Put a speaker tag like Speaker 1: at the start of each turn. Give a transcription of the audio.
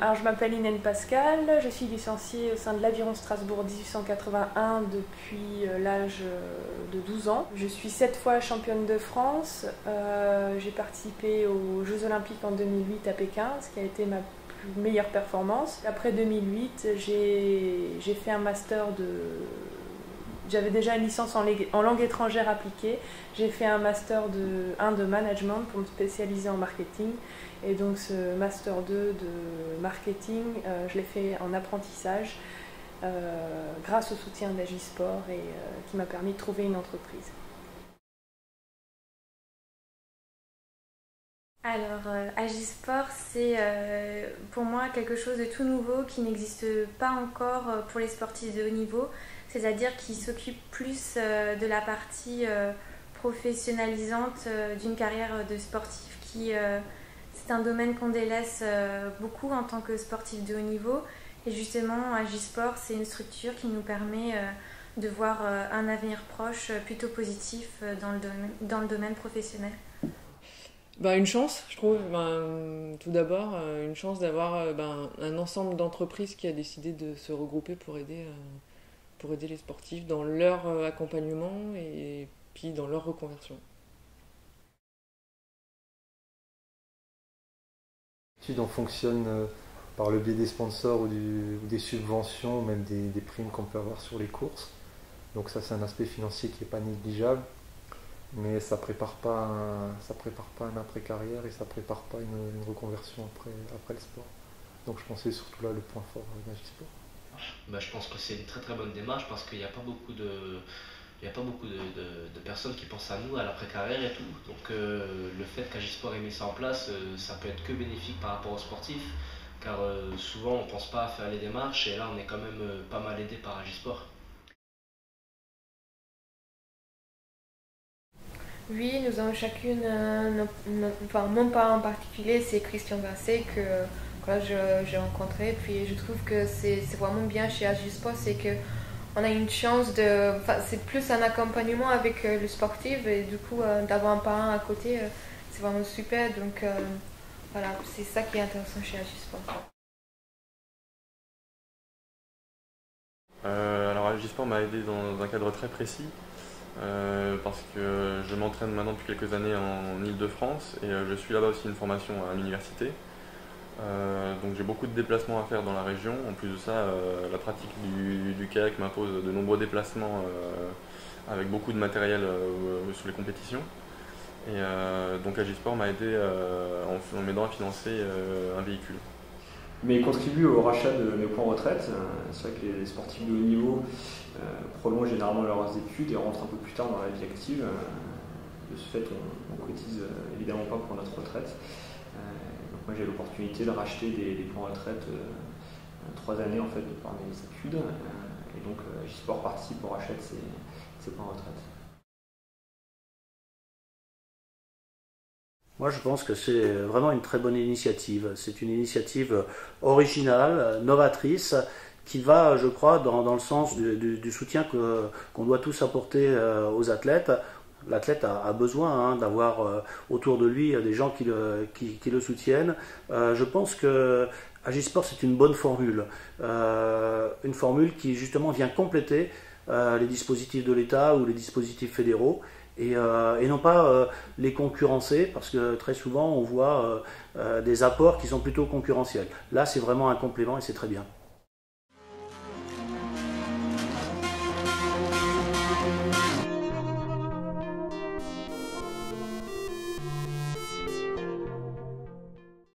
Speaker 1: Alors je m'appelle Inène Pascal, je suis licenciée au sein de l'Aviron Strasbourg 1881 depuis l'âge de 12 ans. Je suis 7 fois championne de France, j'ai participé aux Jeux Olympiques en 2008 à Pékin, ce qui a été ma meilleure performance. Après 2008, j'ai fait un master de... J'avais déjà une licence en langue étrangère appliquée. J'ai fait un master de management pour me spécialiser en marketing. Et donc ce master 2 de marketing, je l'ai fait en apprentissage grâce au soutien d'Agisport et qui m'a permis de trouver une entreprise.
Speaker 2: Alors, Agisport, c'est pour moi quelque chose de tout nouveau qui n'existe pas encore pour les sportifs de haut niveau, c'est-à-dire qui s'occupe plus de la partie professionnalisante d'une carrière de sportif. C'est un domaine qu'on délaisse beaucoup en tant que sportif de haut niveau. Et justement, Agisport, c'est une structure qui nous permet de voir un avenir proche plutôt positif dans le domaine professionnel.
Speaker 3: Une chance, je trouve. Tout d'abord, une chance d'avoir un ensemble d'entreprises qui a décidé de se regrouper pour aider les sportifs dans leur accompagnement et puis dans leur reconversion.
Speaker 4: On fonctionne par le biais des sponsors ou des subventions, ou même des primes qu'on peut avoir sur les courses. Donc ça, c'est un aspect financier qui n'est pas négligeable. Mais ça prépare pas un après-carrière et ça prépare pas une reconversion après le sport. Donc je pensais surtout là le point fort d'Agisport.
Speaker 5: Je pense que c'est une très très bonne démarche parce qu'il n'y a pas beaucoup de personnes qui pensent à nous, à l'après-carrière et tout. Donc le fait qu'Agisport ait mis ça en place, ça peut être que bénéfique par rapport aux sportifs. Car souvent on ne pense pas à faire les démarches et là on est quand même pas mal aidé par Agisport.
Speaker 1: Oui, nous avons chacune, mon parent en particulier, c'est Christian Grasset que j'ai rencontré. Puis je trouve que c'est vraiment bien chez Agisport, c'est qu'on a une chance c'est plus un accompagnement avec le sportif et du coup d'avoir un parent à côté, c'est vraiment super. Donc voilà, c'est ça qui est intéressant chez Agisport.
Speaker 6: Alors Agisport m'a aidé dans un cadre très précis. Parce que je m'entraîne maintenant depuis quelques années en Île-de-France et je suis là-bas aussi une formation à l'université. Donc j'ai beaucoup de déplacements à faire dans la région. En plus de ça, la pratique du kayak m'impose de nombreux déplacements avec beaucoup de matériel sur les compétitions. Et donc Agisport m'a aidé en m'aidant à financer un véhicule.
Speaker 7: Mais il contribue au rachat de mes points retraite. C'est vrai que les sportifs de haut niveau prolongent généralement leurs études et rentrent un peu plus tard dans la vie active. De ce fait, on ne cotise évidemment pas pour notre retraite. Donc moi j'ai l'opportunité de racheter des points retraite 3 années en fait de par mes études. Et donc Agisport participe au rachat de ces points retraite.
Speaker 8: Moi, je pense que c'est vraiment une très bonne initiative. C'est une initiative originale, novatrice, qui va, je crois, dans le sens du soutien qu'on doit tous apporter aux athlètes. L'athlète a besoin d'avoir autour de lui des gens qui le soutiennent. Je pense que Agisport, c'est une bonne formule. Une formule qui, justement, vient compléter les dispositifs de l'État ou les dispositifs fédéraux. Et non pas les concurrencer, parce que très souvent on voit des apports qui sont plutôt concurrentiels. Là c'est vraiment un complément et c'est très bien.